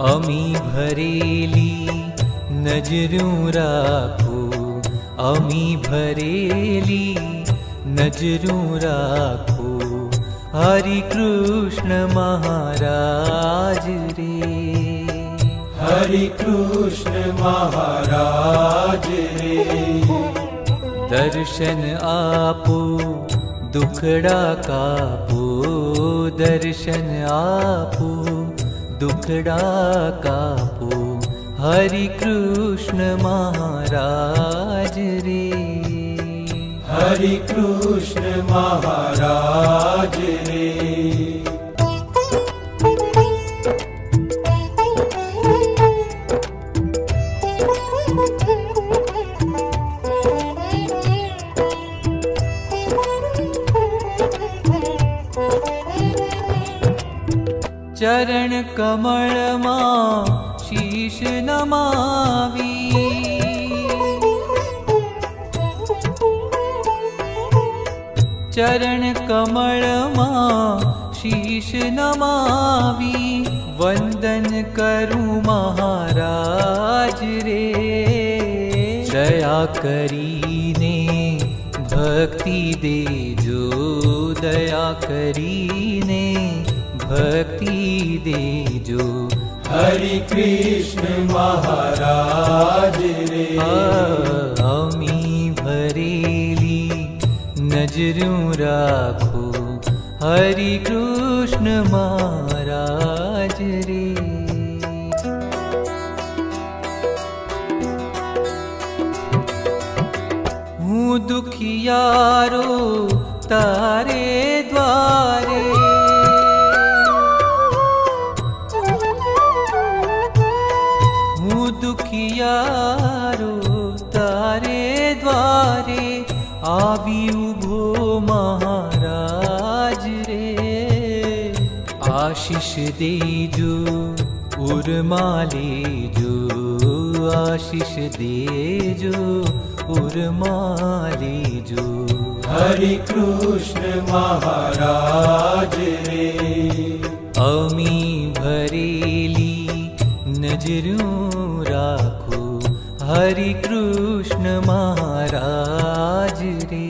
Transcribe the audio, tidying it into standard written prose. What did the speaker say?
अमी भरेली नजरूं राखो, अमी भरेली नजरूं राखो, हरि कृष्ण महाराज रे, हरि कृष्ण महाराज रे। दर्शन आपो दुखड़ा कापो, दर्शन आपो दुखड़ा कापो, हरि कृष्ण महाराज रे, हरि कृष्ण महाराज रे। चरण कमल मां शीश नमावी, चरण कमल मां शीश नमावी, वंदन करूं महाराज रे, दया करीने भक्ति देजो, दया करीने भक्ति देजो, हरि कृष्ण महाराज रे। अमी भरेली नजरूं राखो, हरि कृष्ण महाराज रे। हूँ दुखियारो तारे द्वारे, दुखियारो तारे द्वारे, आवी उभो महाराज रे, आशीष देजो उर्मा लेजो, आशीष देजो उर्मा लेजो, हरि कृष्ण महाराज रे। अमी भरेली नजरूं राखो, हरि कृष्ण महाराज रे।